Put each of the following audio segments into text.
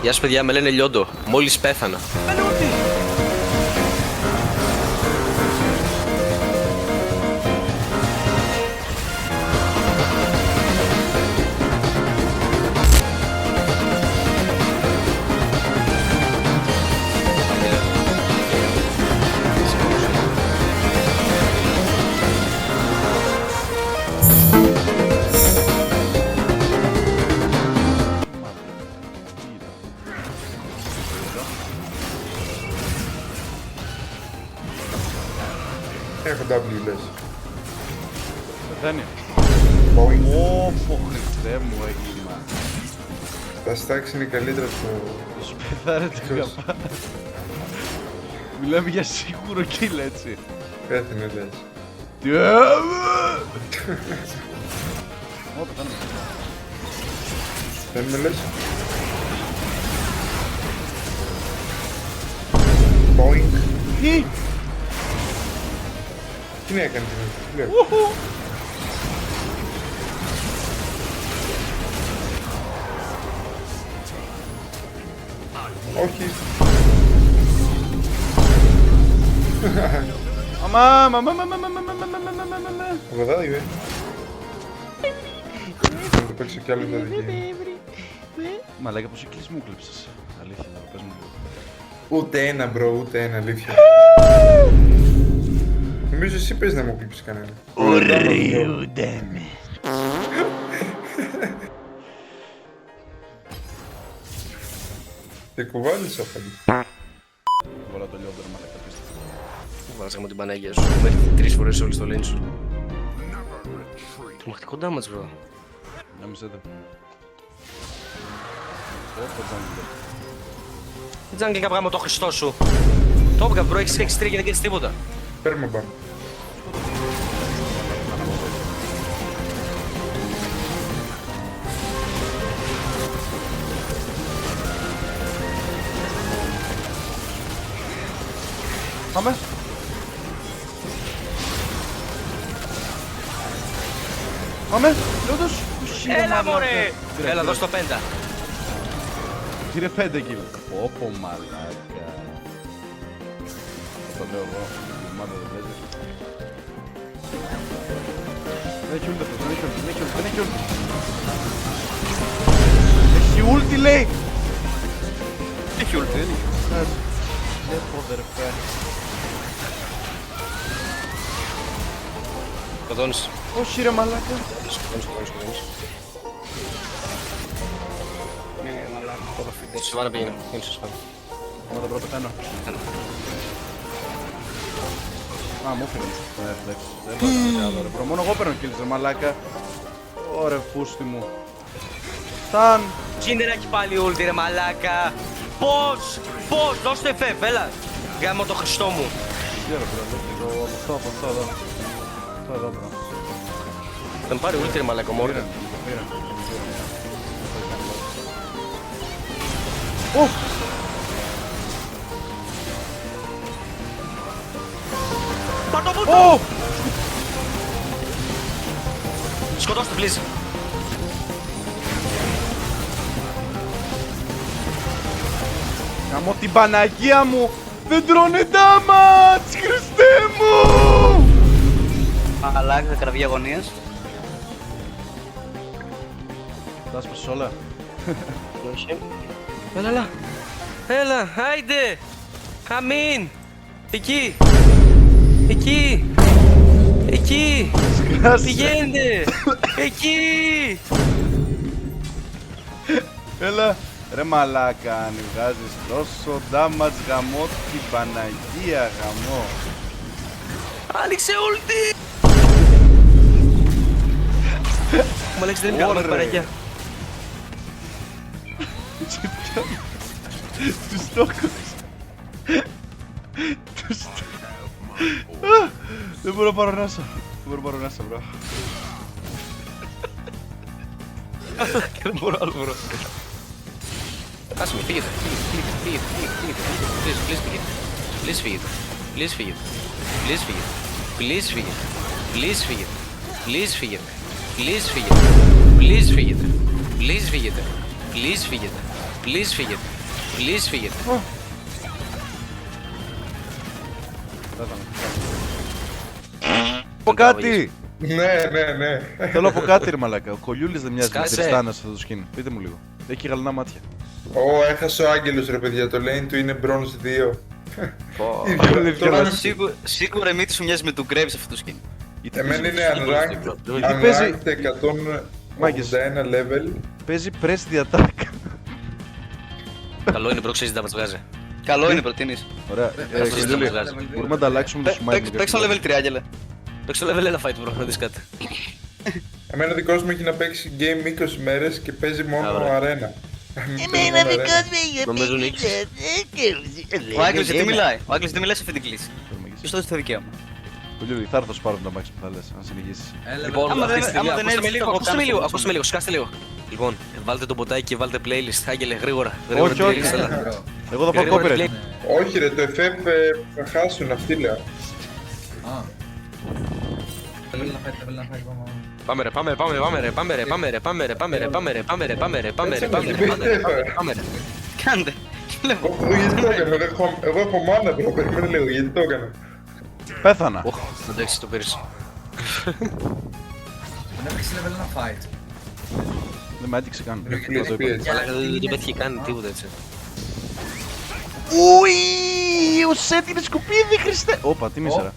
Γεια σας παιδιά, με λένε Λιόντο. Μόλις πέθανα. Έχω W λες. Πεθαίνει. Boing. Ωπω Χριστέ μου έγκλημα. Τα stacks είναι καλύτερα στο... Σου πεθάρετε καπά. Μιλάμε για σίγουρο kill έτσι. Πέθανε λες. Τι Ω, πεθάνουμε. Δεν με λες. Boing. Τι! Τι να έκανε την βλέπω. Όχι. Αμά. Αγωδά είμαι. Θα το παίξω κι άλλο τα δική. Μαλάκα πόσο κλείς μου κλέψες. Αλήθεια τώρα, πες μου. Ούτε ένα μπρο, ούτε ένα αλήθεια. Νομίζω εσύ πες να μου κλείψεις κανένα. Ωραίουνταν. Και κουβάλισα πάλι. Voilà το λιόντο ρε μαλάκα πίστευα. Βάζαμε την Παναγία σου. Μέχρι 3 φορές όλοι στο lane σου. Τρομακτικό damage, bro. Να μισέ το. Ω, τζάγκλερ. Δεν τζάγκλε κάποιο γάμο το Χριστό σου. Το έπακα, bro, έχεις 6-3 και δεν κάνεις τίποτα. Παίρνουμε μπαμ. Πάμε. Πάμε, λιόντος. Έλα μωρέ! Έλα, δώσ' το 5. Κύριε 5 εκεί. Όπο μαλάκα. Το λέω εγώ. Η ομάδα δεν παίζει. Δεν έχει ούλτι αυτός, δεν έχει ούλτι. Έχει ούλτι λέει. Έχει ούλτι, δεν έχει. Δεν ποδερφέ. Σκοτώνεις. Όχι ρε μαλάκα. Σκοτώνεις. Σε βάνα πήγαινε. Είναι σε σπάνα. Άμα τον προπεθαίνω. Α, μου έφυγε. Εντάξει, δεν πάω άλλο ρε. Μόνο εγώ παίρνω kills ρε μαλάκα. Ωρε φούστη μου. Ταν. Τσίντεράκι πάλι ούλτι ρε μαλάκα. Πώς, δώσ' το FF, έλα. Γάμω το Χριστό μου. Τι ρε μπρο, αυτό εδώ. Αυτό εδώ μπρο. Θα μου πάρει ούλτι ρε μαλάκα, μόρ. Πήρε. Πάρ' το βούτο! Ω! Σκοτώστε, please. Γαμώ την Παναγία μου! Δεν τρώνε damage! Χριστέ μου! Μαλάκα, θα κρατεί αγωνίες. Τα σπασες όλα. Έλα, άιντε. Αμήν. Εκεί. Πηγαίνετε. Εκεί. Έλα. Ρε μαλάκα, αν βγάζεις τόσο damage γαμώ την Παναγία γαμώ. Άνοιξε ούλτι. Μαλάξε δεν είναι καλό με παραγιά. Τους στόχους. Δεν μπορώ να πάρω νάσα. Μπρο. Και δεν μπορώ άλλο μπορώ. Άσε με, φύγετε. Please φύγετε. Please φύγετε. Please φύγετε. Πω κάτι! Ναι, ναι, ναι. Θέλω να πω κάτι, ρε μαλάκα. Ο Κολιούλης δεν μοιάζει με Σκάσε. Τριστάνα σε αυτό το skin. Πείτε μου λίγο. Έχει γαλανά μάτια. Ω, έχασε ο Άγγελος ρε παιδιά, το lane του είναι bronze 2. Σίγουρα η μύτη σου μοιάζει με τον Graves αυτό το skin. Εμένα είναι unranked, παίζει- unranked 181 level. Παίζει press the attack. Καλό είναι, bro, ξέρεις τι θα μας βγάζει. Καλό είναι, προτείνεις. Ωραία. Ξέρεις τι θα Κολιούλη, μας βγάζει. μπορούμε να τα αλλάξουμε το smile. Παίξε το level 3, Άγγελε. Παίξω level 1 fight, bro, να δεις κάτι. Εμένα δικός μου έχει να παίξει game 20 μέρες και παίζει μόνο ωραία. αρένα. Εμένα δικός μου Νομίζω νίκης. Ο Άγγελος γιατί μιλάει. Ο Άγγελος δεν μιλάει σε αυτή την κλίση. Ποιος το δώσει το δικαίωμα. Κολιούλη, θα έρθω σπάρω τα μάξι που θα λες, αν συνεχίσεις. Λοιπόν, Άμα αυτή δεν- τη στιγμή, άμα δεν ακούστε με έρθει, λίγο, θα ακούστε με κάνω λίγο, αυτό. ακούστε με λίγο, σκάστε λίγο. Λοιπόν, βάλτε το ποτάκι και βάλτε playlist, Άγγελε, γρήγορα. Γρήγορα Όχι, όχι. playlist, έλα. Εγώ θα πάω Γρήγορα copyright. playlist. Όχι ρε, το FF θα χάσουν αυτοί λέω. Πάμε ρε, πάμε ρε, πάμε ρε, πάμε ρε, πάμε ρε, πάμε ρε, πάμε ρε, πάμε ρε, πάμε ρε, πάμε ρε, πάμε ρε, πάμε ρε, πάμε ρε, πάμε ρε, πάμε ρε. Κάντε. Βλέπω. Εγώ γιατί το έκανα, εγώ έχω μάνα bro, περιμένω λίγο, γιατί το έκανα. Πέθανα. Οχ, δεν το έχεις, το πήρες. Δεν με άντυξε καν. Please, Θα το είπα. please. Αλλά δεν το πέτυχε καν τίποτα έτσι. Ουι, ο Σέτ είναι σκουπίδι, Χριστέ. Όπα, τι μίσερα.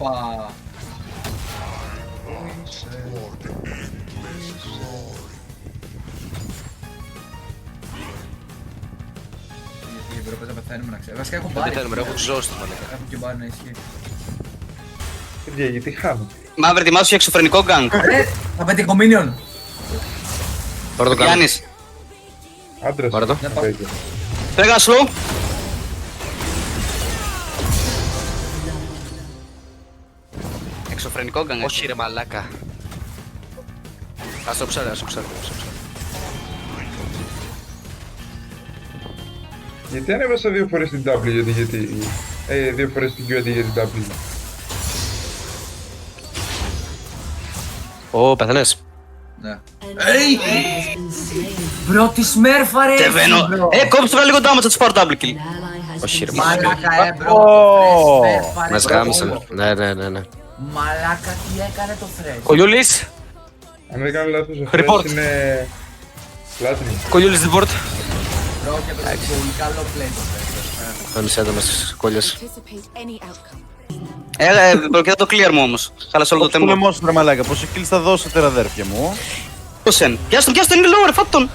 Δεν πεθαίνουμε ρε, έχω τους ζώους του μαλάκα. Παιδιά, γιατί χάνω. Μαύρη, ετοιμάσου για εξωφρενικό γκάγκ. Θα πετύχω minion. Πάρε το κάνω. Γιάννης, Άντρας. Πάρε το. Παιδιά. φέγα slow. Εξωφρενικό γκάγκ. Όχι ρε μαλάκα. Ας το ψάρε, ας το ψάρε, ας το ψάρε. Γιατί ανέβασα δύο φορές την W, δύο φορές την Q αντί για την W. Ω, πεθανές. Μπρο, τη σμέρφα ρε. Τεβαίνω. Κόψε το λίγο damage, θα τους πάρω double kill. Όχι ρε Μαλάκα, μπρο. Ω, Σμέρφα, ρε, Μας μπρο. γάμισαν. Ναι, ναι, ναι, ναι. Μαλάκα, τι έκανε το Fred. Κολιούλης. Αν δεν κάνω λάθος, ο Report. Fresh είναι... Platinum. Κολιούλης report. Μπρο, και το πολύ καλό play το Fred. Άνοιξε μας κόλλιες. Μπρο, κοίτα το clear μου όμως. Χάλασε όλο το Πού tempo. λεμός ρε μαλάκα, πόσο kills θα δώσετε ρε αδέρφια μου. Πόσεν. Πιάσ' τον, είναι low ρε, φάπ' τον.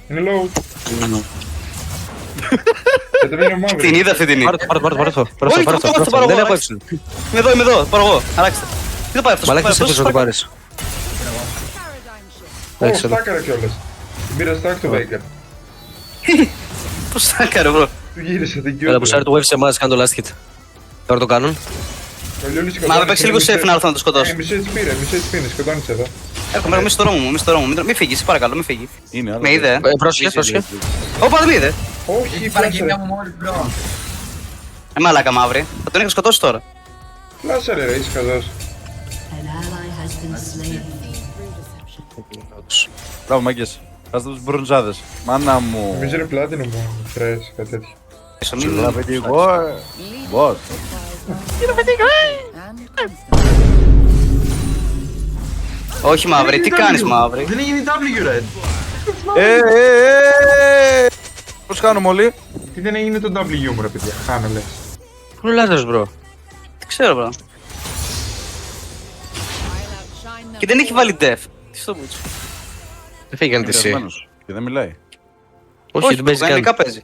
Είναι low. Και το μείνω μαύρο. Την είδα αυτή την είδα. Πάρε το, πάρε το. Όχι, το πάρω Δεν εγώ, έχω αλλάξτε. έψιλ. Είμαι εδώ, πάρω εγώ. Αλλάξτε. Τι θα πάει αυτός. Μαλάκα πάει σε αυτός, έπαιζε να το πάει. πάρεις. Ω, Εντάξει, εδώ. στάκαρα κιόλας. Την πήρα stack το Baker. Πώς θα έκανε, μπρο. Του γύρισα την Q. Έλα που σάρει το wave σε εμάς, κάνω το last hit. Τώρα το κάνουν. Μα με παίξει λίγο safe να έρθω να το σκοτώσω. Μισό έτσι πήρε, σκοτώνεις εδώ. Έρχομαι, μη στο δρόμο μου, μη στο δρόμο μου. Μη φύγεις, παρακαλώ, μη φύγει. Είναι, αλλά... Με είδε. Πρόσχε, πρόσχε. Όπα, δεν με είδε. Όχι, Έχει φλάσα παραγγελία ρε. μου μόλις, μπρο. Μαλάκα μαύρη. Θα τον είχα σκοτώσει τώρα. Φλάσα ρε, είσαι χαζός. Μπράβο μάγκες. Πάστε τους μπροντζάδες. Μάνα μου. Νομίζω είναι Platinum μου, Fresh, κάτι τέτοιο. Ψηλά παιδί εγώ. Πώς. Όχι μαύρη, τι κάνεις μαύρη. Δεν έγινε W ρε. Πώς κάνουμε όλοι. Τι δεν έγινε το W μου ρε παιδιά, χάνω λες. Πού είναι ο Λάζαρος, bro. Δεν ξέρω, μπρο. Και δεν έχει βάλει def. Τι στο μπούτσο. Δεν φύγει καν τη C. Πειρασμένος. Και δεν μιλάει. Όχι, δεν παίζει καν. κανονικά παίζει.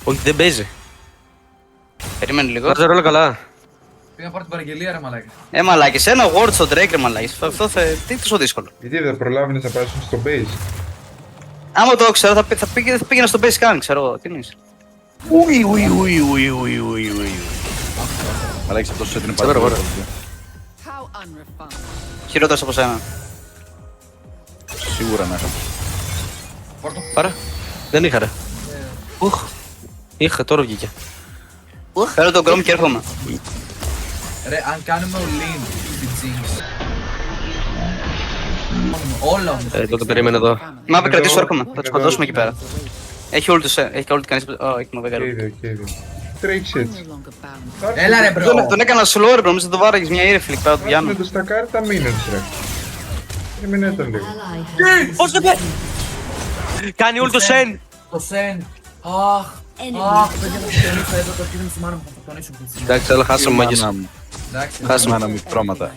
Όχι, δεν παίζει. Περιμένει λίγο. Λάζαρο, όλα καλά. Πήγα να πάρω την παραγγελία ρε μαλάκα. Μαλάκες, ένα word στο Drake ρε μαλάκες. Αυτό τι είναι τόσο δύσκολο. Γιατί δεν προλάβαινες να πάσουν στο base. Άμα το ξέρω θα πήγαινα στο base scan, ξέρω εγώ. Τι εννοείς. Μαλάκες αυτός είναι Σέβαρο, πάρα βάρο. πολύ. Χειρότερος από σένα. Σίγουρα να είχα. Παρά. Δεν είχα ρε. Ουχ. Είχα, τώρα βγήκε. Φέρω τον Chrome και έρχομαι. Ρε, αν κάνουμε all-in στην Jinx. Όλα όμως. Τότε περίμενε εδώ. Μαύρη κρατήσω, έρχομαι. Θα τους σκοτώσουμε εκεί πέρα. Έχει ult του έχει ult κανείς. Έχει με Και Veigar. είδε. Τρέχεις έτσι. Έλα ρε bro. Τον έκανα slow ρε bro, μες να το βάραγες μια ήρεφλη, πέρα του Με Γιάννου. το στακάρι τα minions ρε. Έμεινε τον λίγο. Πώς δεν πέφτει! Κάνει ult το Σεν! Το Σεν. Αχ. Αχ, παιδιά θα το τονίσω εδώ, το αρχίδι μου στη μάνα μου, θα το τονίσω. Εντάξει, αλλά χάσαμε μάγκες. Εντάξει. Χάσαμε ένα μικρόματα.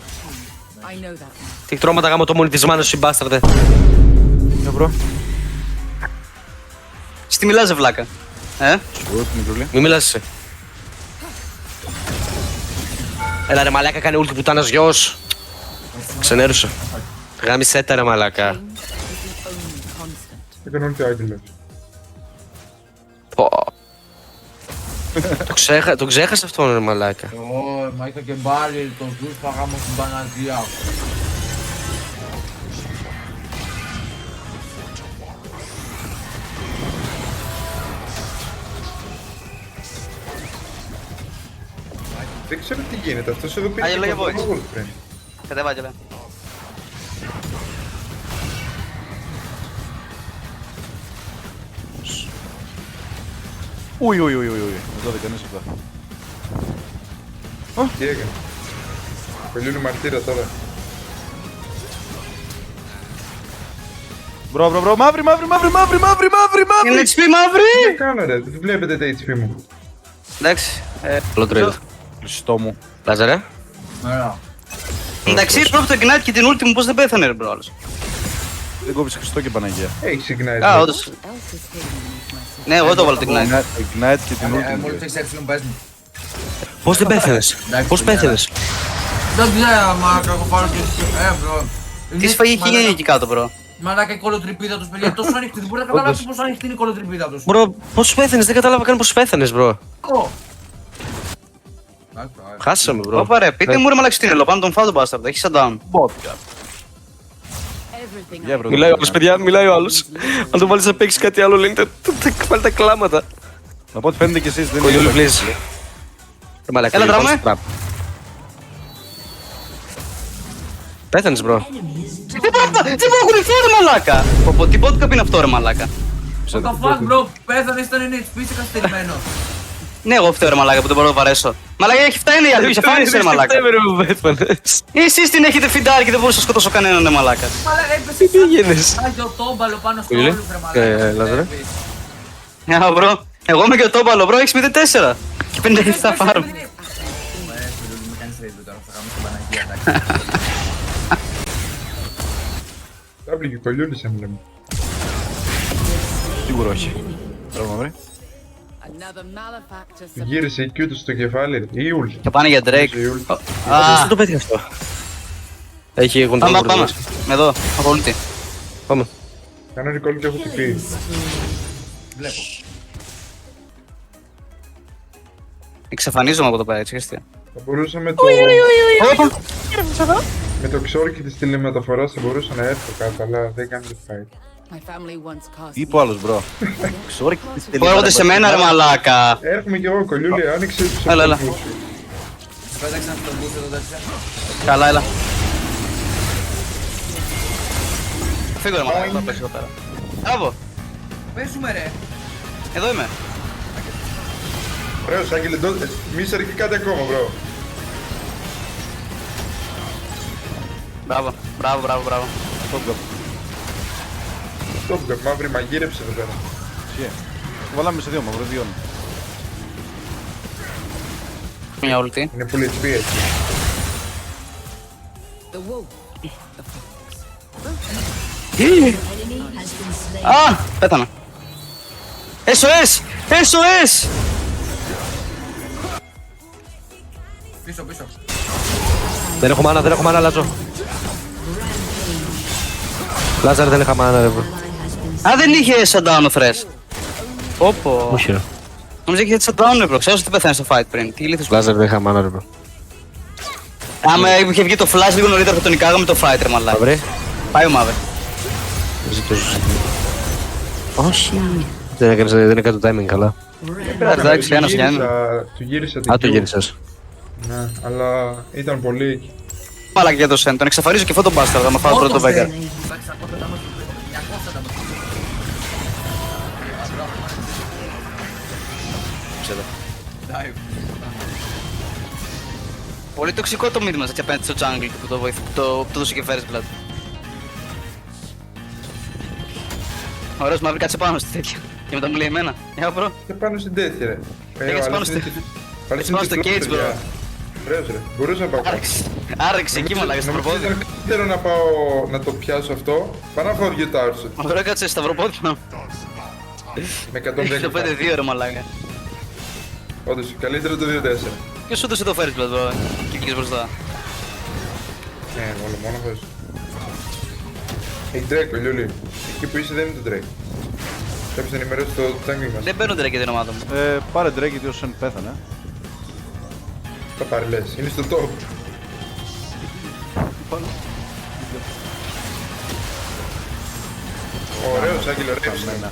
Τι τρώματα γάμο το μονιτισμάνο σου μπάσταρδε. Ναι, μπρο. Τι μιλάς ρε βλάκα. Σουτ, μικρούλη. Μη μιλάς εσύ. Έλα ρε μαλάκα, κάνει ult πουτάνας γιος. Ξενέρωσε. Γάμισε τα ρε μαλάκα. Έκανε όλη το άγγελος. Πω. Το ξέχασα αυτό ρε μαλάκα. Ω, μα είχα και μπάρει το ζούς φάγαμε στην Παναγία. Δεν ξέρω τι γίνεται. Αυτός εδώ πήρε Άγγελο, και για κοντά voice. ult πριν. Κατέβα Άγγελε. Ουι, ουι, ουι, ουι. Εδώ δεν κανείς αυτά. Τι έκανε. Κολλήνει μαρτύρα τώρα. Μπρο, μπρο, μπρο, μαύρη, μαύρη, μαύρη, μαύρη, μαύρη, μαύρη, μαύρη. Είναι HP μαύρη! Τι κάνω ρε, δεν βλέπετε τα HP μου. Εντάξει. Καλό trade. Κλειστό μου. Λάζαρε. Ωραία. Εντάξει, πρόκειται το Ignite και την ulti μου πώς δεν πέθανε ρε μπρο άλλος. Δεν κόβεις Χριστό και Παναγία. Έχει ignite. Α, όντως. Ναι, εγώ το έβαλα το Ignite. Ignite και την ulti. Μόλις έχεις έψιλον πες μου. Πώς δεν πέθανες. Εντάξει, Πώς παιδιά. πέθανες. Δεν ξέρω, μα κακοπάρω και bro. Τι σφαγή έχει γίνει εκεί κάτω μπρο. Μαλάκα η κολοτρυπίδα τους παιδιά, τόσο ανοιχτή, δεν μπορείτε να καταλάβετε πόσο ανοιχτή είναι η κολοτρυπίδα τους. Μπρο, πώς πέθανες, δεν κατάλαβα καν πώς πέθανες μπρο. Ω. Χάσαμε μπρο. Ωπα ρε, πείτε μου ρε μαλάξι τι είναι, λο, πάμε τον φάω τον bastard, έχει shutdown. Μπότκα. Για μπρο. Μιλάει ο άλλος παιδιά, μιλάει ο άλλος. Αν το βάλεις να παίξεις κάτι άλλο λένε πάλι τα κλάματα. Από ό,τι φαίνεται και εσείς δεν Κολλιόλου είναι. please. Ρε μαλάκα, Έλα, λίγο τράμε. στο trap. Πέθανες μπρο. Τι μου έχουν φέρει ρε μαλάκα. Πω τι podcast είναι αυτό ρε μαλάκα. What the fuck bro, πέθανες ήταν είναι HP, είσαι καθυστερημένος. Ναι, εγώ φταίω ρε μαλάκα που δεν μπορώ να το βαρέσω. Μαλάκα έχει φτάνει η αλήθεια, φάνησε ρε μαλάκα. Εσείς την έχετε φιντάρει και δεν μπορούσα να σκοτώσω κανέναν ρε μαλάκα. Μαλάκα έπεσε πήγαινες? Άγιο τόμπαλο πάνω στο Κολλή. όλους ρε μαλάκα. Λάζαρε. Ναι, μπρο. Εγώ είμαι και ο Τόμπαλο, μπρο, έχεις 0-4. Και 57 farm. W και κολλιούλης αν λέμε. Σίγουρα όχι. Μπράβο μαύρη. Του γύρισε η Q του στο κεφάλι ρε. Η ult. Και πάνε για Drake. Η ult. Α, το πέτυχε αυτό. Έχει control. πάμε, board πάμε. μέσα. Εδώ, από ulti. Πάμε. Κάνω recall και έχω TP. Βλέπω. Εξαφανίζομαι από το πέρα, έτσι, χαίστηκε. Θα μπορούσαμε με το ξόρκι της τηλεμεταφοράς θα μπορούσα να έρθω κάτω, αλλά δεν κάνει το fight. Τι είπε ο άλλος μπρο. Sorry. Που έρχονται σε μένα ρε μαλάκα. Έρχομαι κι εγώ, κολλιούλη, άνοιξε τους Έλα, έλα. αυτούς σου. Πέταξε να τον boost εδώ τέτοια. Καλά, έλα. Φύγω ρε μαλάκα, θα πέσει εδώ πέρα. Μπράβο, Πέσουμε ρε. εδώ είμαι. Ωραίος, Άγγελε, μη σε ρίχνει κάτι ακόμα, μπρο. Μπράβο, μπράβο, μπράβο, μπράβο. Top μαύρη μαγείρεψε εδώ πέρα. Το βάλαμε σε δύο μαύρο, δύο. Μια ulti. Είναι πολύ HP έτσι. Α, πέτανα. SOS! SOS! Πίσω, πίσω. Δεν έχω μάνα, δεν έχω μάνα, Λάζο. Λάζαρε, δεν είχα μάνα ρε bro. Α, δεν είχε shutdown ο Thresh. Όπο. Όχι ρε. Νομίζω είχε shutdown ρε bro, ξέρω ότι πέθανε στο fight πριν. Τι ηλίθιος. Λάζαρε, δεν είχα μάνα ρε bro. Άμα είχε βγει το flash λίγο νωρίτερα θα τον νικάγαμε το fight ρε μαλάκα. Μαύρη. Πάει ο Μαύρη. Ζήτω. Όχι. Δεν έκανε το timing καλά. Εντάξει, ένας Γιάννη. Του γύρισα την Α, το Q. γύρισες. Ναι, αλλά ήταν πολύ εκεί. Μαλάκα για το Σεν, τον εξαφανίζω και αυτό τον bastard, θα με φάω πρώτο Veigar. Εντάξει, 200 τα μας. εδώ. Dive. Πολύ τοξικό το μήνυμα σας απέναντι στο jungle που το βοήθησε, που το δώσε και First Blood. Ωραίος μαύρη κάτσε πάνω στη τέτοια. Και μετά μου λέει εμένα. Για μπρο. Και πάνω στην τέτοια ρε. Έκατσε πάνω στο... Πάλι πάνω στο cage, bro. Ωραίος ρε. Μπορούσα να πάω κάτω. Άρεξε εκεί μαλάκα σταυροπόδι. Νομίζω ήταν καλύτερο να πάω να το πιάσω αυτό, παρά να φάω 2 τάρους. Ωραία κάτσε σταυροπόδι. Με 110. Το 5-2 ρε μαλάκα. Όντως, καλύτερο το 2-4. Ποιος σου έδωσε το First Blood bro και βγήκες μπροστά. Ναι, μόνο αυτός. Έχει Drake, ο Λιούλη. Εκεί που είσαι δεν είναι το Drake. Κάποιος θα ενημερώσει το jungle μας. Δεν παίρνω τρέχει την ομάδα μου. Πάρε Drake γιατί ο Σεν πέθανε. Τα πάρει λες, είναι στο top. Ωραίος Άγγελο, ωραίος. Καμένα.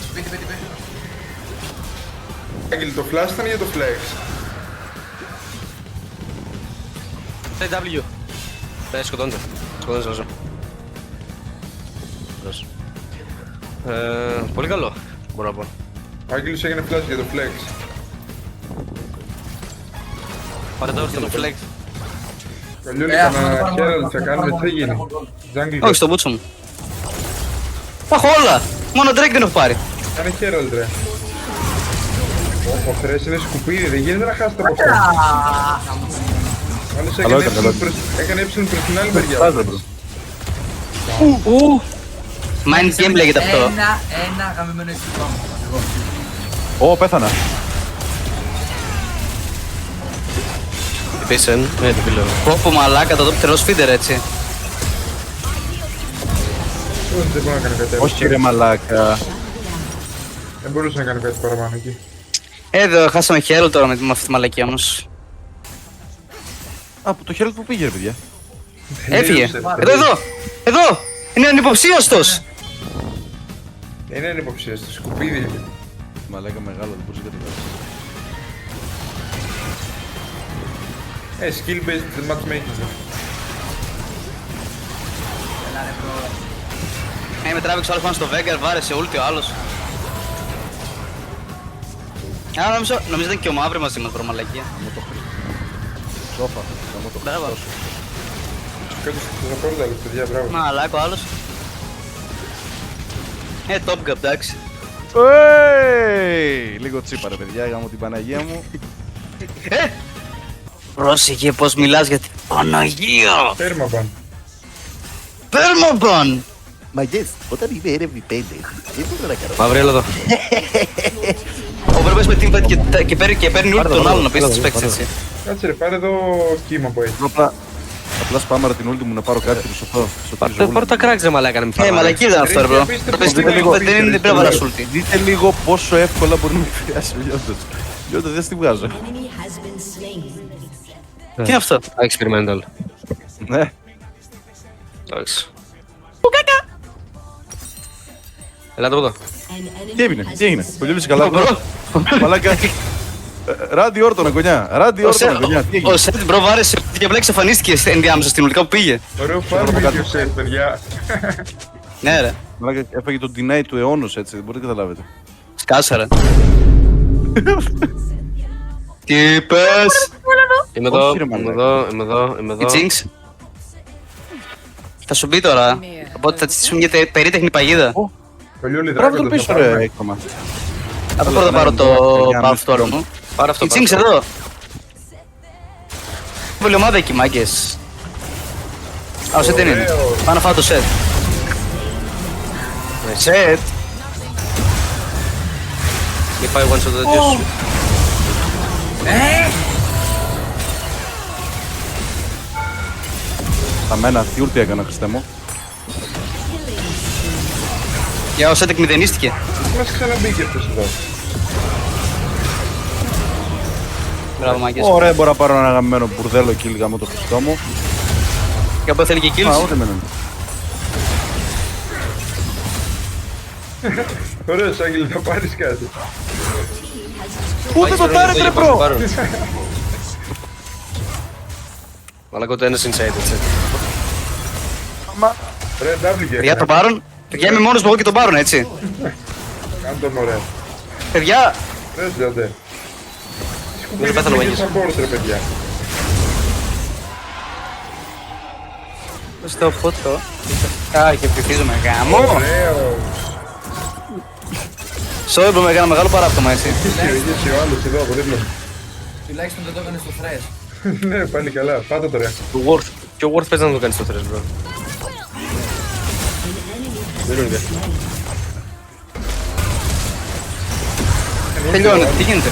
Σπίτι, σπίτι, σπίτι. Άγγελ, το flash ήταν για το flex. W. Σκοτώνεται. Σκοτώνεται ζώζω. Πολύ καλό, μπορώ να πω. Ο Άγγελος έγινε flash για το flex. Πάρε τώρα στο flex. Ο Λιούλη, Αυτό κανένα το πάρω Herald μόνο, θα αυτό το κάνουμε, πάρω τι θα γίνει. μόνο. Jungle Όχι στο μπούτσο μου. Τα έχω όλα. Μόνο Drake δεν έχω πάρει. Κάνε Herald ρε. Ο Θρες είναι σκουπίδι, δεν γίνεται να χάσετε από αυτό. Άλλος Καλό ήταν, καλό έκανε έψιλον προς την άλλη μεριά. Βάζε, bro. Mind game λέγεται αυτό. Ένα γαμημένο αισθητικό μου. Εγώ. Ω, πέθανα. Πίσεν, ναι, το πήλω. Πόπο μαλάκα το τρελό feeder έτσι. Δεν μπορώ να κάνω κάτι άλλο. Όχι ρε μαλάκα. Δεν μπορούσα να κάνω κάτι παραπάνω εκεί. Εδώ χάσαμε χέρι τώρα με αυτή τη μαλακία όμως. Α, το χέρι που πήγε ρε παιδιά. Έφυγε. Τελείωσε. Εδώ! Είναι ανυποψίαστος! Δεν είναι υποψία, στο σκουπίδι είναι. Μαλάκα μεγάλο, δεν μπορούσε να κατεβάσει. Skill based matchmaking. Έλα ρε bro. Με τράβηξε ο άλλος πάνω στο Veigar, βάρεσε ulti ο άλλος. Α, νομίζω ήταν και ο Μαύρη μαζί μας, μαλακία. Σόφα, θα μου το Μπράβο. χρωστώσω. Κάτω στο πόρταλ, παιδιά, μπράβο. Μαλάκα ο άλλος. Top Gap, εντάξει. Λίγο τσίπα ρε παιδιά, γάμω την Παναγία μου. Πρόσεχε πως μιλάς για την Παναγία! Permaban. Πέρμαμπαν! Μαγκές, όταν είμαι RV5, δεν μπορώ να κάνω. Μαύρη, έλα εδώ. Ο Βέρμπας με team και παίρνει ulti τον άλλον να πεις τις παίξεις έτσι. Κάτσε ρε, πάρε εδώ κύμα που έχει. Απλά σπάμαρα την ulti μου να πάρω κάτι σωστό. Πάρε τα cracks ρε μαλάκα να μην φάμε. Μαλακή ήταν αυτό ρε bro. Το πες Δείτε λίγο, δεν είναι πρέπει να βάλεις ulti. Δείτε λίγο πόσο εύκολα μπορεί να με επηρεάσει ο Λιόντος. Λιόντος δεν στη βγάζω. Τι είναι αυτό? Experimental. Ναι. Εντάξει. Ελάτε από εδώ. Τι έγινε, ο Λιόντος καλά. Μαλάκα. Ράντι όρτονα γωνιά, ράντι όρτονα γωνιά. Τι έγινε. Ο Σετ μπρο βάρεσε και απλά εξαφανίστηκε ενδιάμεσα στην ουλικά που πήγε. Ωραίο farm video set, παιδιά. Ναι ρε, Μαλάκα έφαγε τον deny του αιώνος έτσι, δεν μπορείτε να καταλάβετε. σκάσα ρε. Τι είπες? Είμαι εδώ, Όχι, ρε, είμαι μαλάκα. εδώ, είμαι εδώ, είμαι Η εδώ. Jinx. Θα σου μπει τώρα, οπότε θα της στήσουμε μια περίτεχνη παγίδα. Ο Λιούλη Τράβει τον δράκοντος πίσω θα ρε πάρουμε. έκομα. Από πρώτα πάρω το buff του όλου μου. Πάρε αυτό. Η Jinx εδώ. Πολύ ομάδα εκεί μάγκες. Α, ο Σετ δεν είναι. Ωραίο. Πάω να φάω το Σετ. Σετ. Μην πάει one shot το τέτοιο σου. Τα μένα, τι ulti έκανα Χριστέ μου. Για ο Σετ εκμηδενίστηκε. Μας ξαναμπήκε αυτός εδώ. Μπράβο μάγκες. Ωραία, μπορώ να πάρω ένα αγαπημένο μπουρδέλο kill γάμο το Χριστό μου. Και από θέλει και Α, kills. ούτε με έναν. Ωραίος Άγγελε, θα πάρεις κάτι. Πού δεν το πάρετε ρε μπρο. Μαλάκα το ένας inside έτσι. Ρε, W Για το πάρουν. Παιδιά, είμαι μόνος μου εγώ και τον πάρουν, έτσι. Κάνε το μωρέ. Παιδιά, Δεν λιώνται. Δεν πάθαμε και μαγείς. support ρε παιδιά. στο φωτό. Α, και ψηφίζομαι γάμο. Ωραίο. Sorry που με έκανα μεγάλο παράπτωμα, έτσι. Είσαι ο άλλος εδώ από δίπλα μου. Τουλάχιστον δεν το έκανε στο fresh. Ναι, πάλι καλά. Πάτε τώρα. Το Worth. Και ο Worth παίζει να το κάνει στο θρες, bro. Δεν είναι κάτι. Τελειώνεται, τι γίνεται.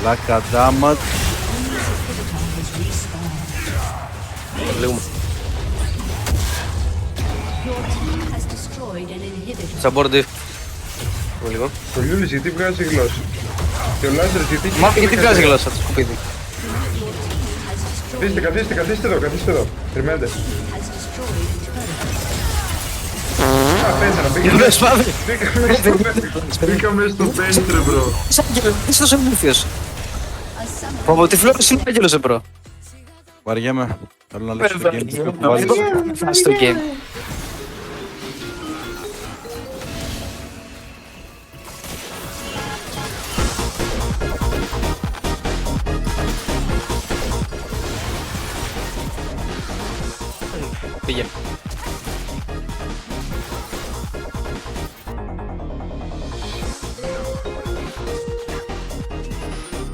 Λάκα ντάματ. Λέγουμε. Has destroyed an inhibitor. Support diff. Λίγο. Ο Λιούλης γιατί βγάζει γλώσσα. Και ο Λάζαρος γιατί... Μα γιατί βγάζει γλώσσα το σκουπίδι. Καθίστε εδώ. Περιμένετε. Α, πέθανα, Δεν σπάβει. μπήκαμε στο πέντρε, μπρο. Είσαι τόσο ευλήθιος. Πω, τι φλόρος είναι ο άγγελος, μπρο. Βαριέμαι. Θέλω να λύσω το game που έχω βάλει. Στο game. Πήγε.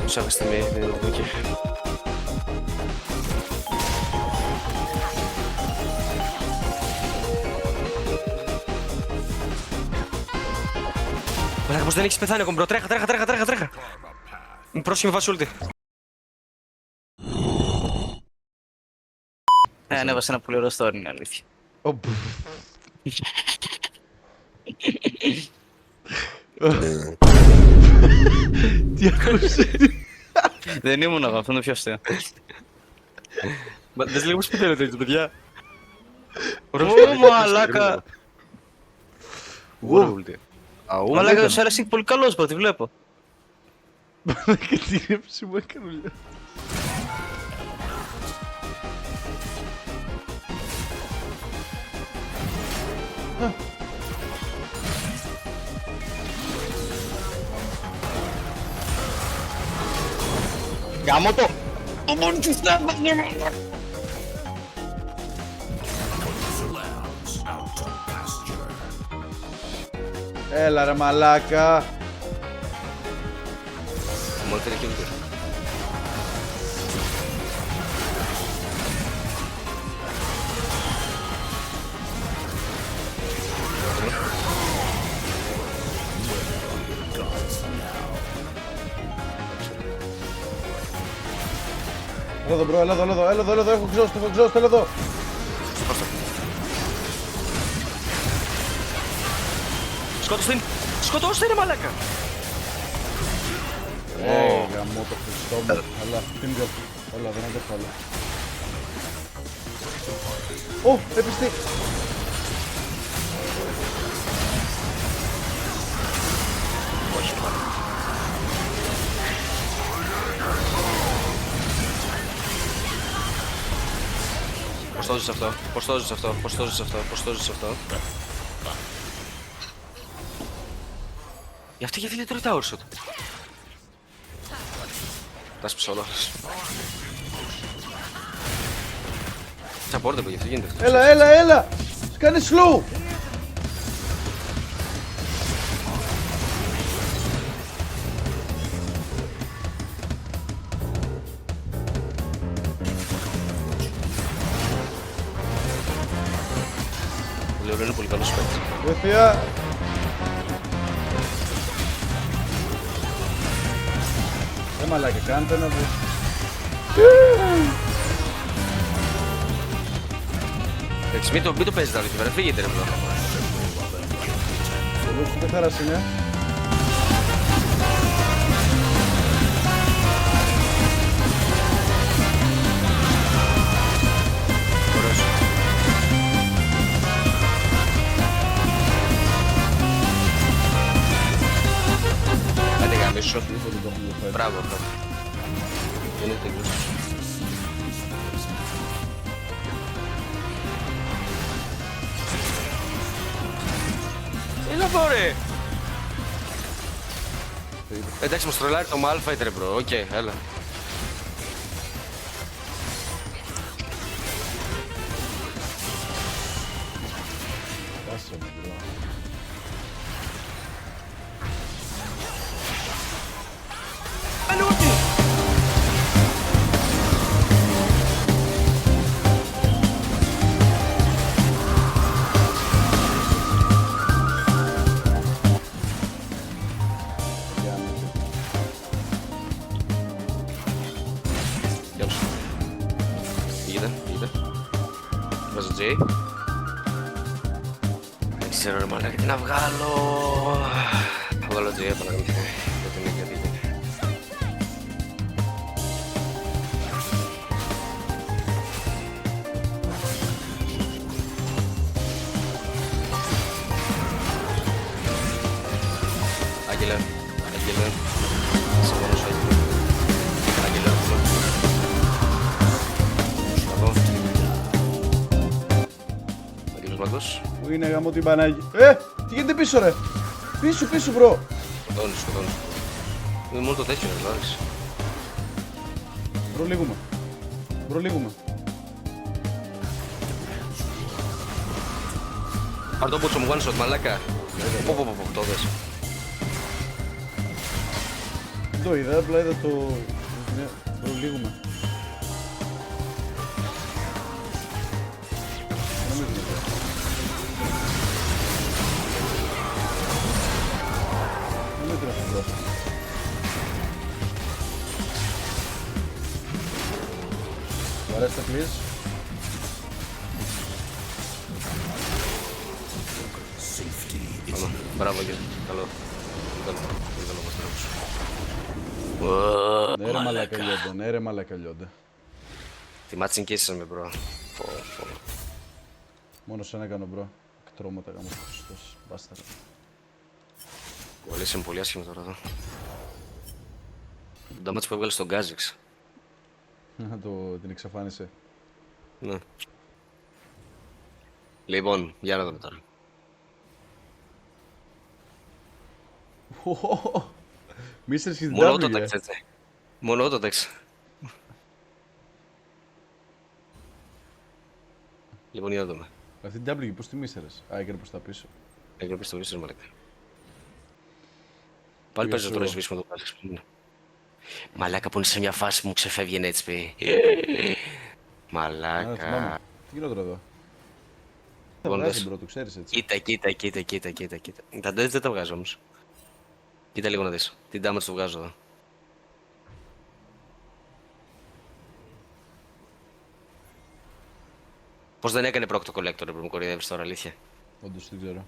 Ψάχνω στιγμή, δεν είναι το εκεί. Μαλάκα, πως δεν έχεις πεθάνει ακόμα, μπρο. Τρέχα. Μου πρόσχε με βάση ulti. Ανέβασε ένα πολύ ωραίο story, είναι αλήθεια. Τι ακούσε. Δεν ήμουν εγώ, αυτό είναι το πιο αστείο. Μα δες λίγο πως πεθαίνετε έτσι, παιδιά. Ω, μαλάκα. Ωραία ulti. Μαλάκα, ο Σάρας είναι πολύ καλός, μπρο, τη βλέπω. Και τι ρέψη μου έκανε ουλιά. Γάμο το! Έλα ρε μαλάκα. Μόνο θέλει και ulti. Έλα εδώ μπρο, έλα εδώ, έχω exhaust, έλα εδώ. Σκοτώστε, ρε μαλάκα. Γαμώ το Χριστό μου. Έλα, τι είναι έλα, δεν αντέχω άλλο. Ω, έπιστη. Πώς το ζεις αυτό. Γιατί δεν τρώει τα όρσο του. Τα σπίσα όλα. Τσαπόρτε, γιατί γίνεται αυτό. Έλα. Σκάνε slow. Ο Λεωρό είναι πολύ καλός παίκτης. Βοηθεία. Μαλάκα, κάντε να δεις. Εντάξει, μην το παίζεις τα δίκαια, φύγετε ρε μπρο. Ο Λούκος δεν χαράς είναι. Ωραίος. Άντε γαμίσου. Μπράβο. Δεν είναι τελείως. εδώ ρε. Εντάξει, μας τρολάρει το Malphite ρε bro, οκ, έλα. Άσε με, bro. Γεια σου. Πήγαινε. Βάζω J. Δεν ξέρω ρε μαλάκα τι να βγάλω. Θα βγάλω J, επαναγραμμιστεί. Δεν την ίδια δείτε. Άγγελε. Σε μόνος Άγγελε. Άγγελε, άκουλα. Σωστό. Άγγελος Μάγκος. Πού είναι γαμώ την Πανάγη. Τι γίνεται πίσω ρε. Πίσω bro. Σκοτώνεις. Είναι μόνο το τέτοιο, ρε, εντάξει. Bro λίγουμε. Πάρ' το μπούτσο μου, one shot, μαλάκα. Πω, το δες. Δεν το είδα, απλά είδα το... Ναι, bro λίγουμε. Δεν με τρέφει bro. Βαρέστε please. Καλό, μπράβο κύριε, καλό. Καλό μας τρέχους. Ναι ρε μαλάκα λιόντε. Τι μάτσιν κοίησες με μπρο. Μόνο σένα κάνω bro. Εκτρώματα γάμο του Χριστός. Μπάστα ρε. Ο Αλής είναι πολύ άσχημο τώρα εδώ. Το damage που έβγαλε στον Γκάζιξ. Την εξαφάνισε. Ναι. Λοιπόν, για να δούμε τώρα. Μίστερ στην Μόνο W, το τέξ, έτσι. Μόνο το τέξ. Λοιπόν, για να δούμε. Αυτή την W πώς τη μίστερες. Α, έκανε προς τα πίσω. Έγινε πίσω το βρίσκεις, μαλάκα. Πάλι παίζω τώρα σβήσιμο το Γκάζιξ. Μαλάκα που είναι σε μια φάση που μου ξεφεύγει ένα HP. Μαλάκα. Τι γινόταν εδώ. Θα Λοιπόν, βγάζει δες. bro, το ξέρεις έτσι. Κοίτα. Τα dodge δεν τα βγάζω όμως. Κοίτα λίγο να δεις. Τι damage του βγάζω εδώ. Πώς δεν έκανε proc το collector, που μου κορυδεύεις τώρα, αλήθεια. Όντως δεν ξέρω.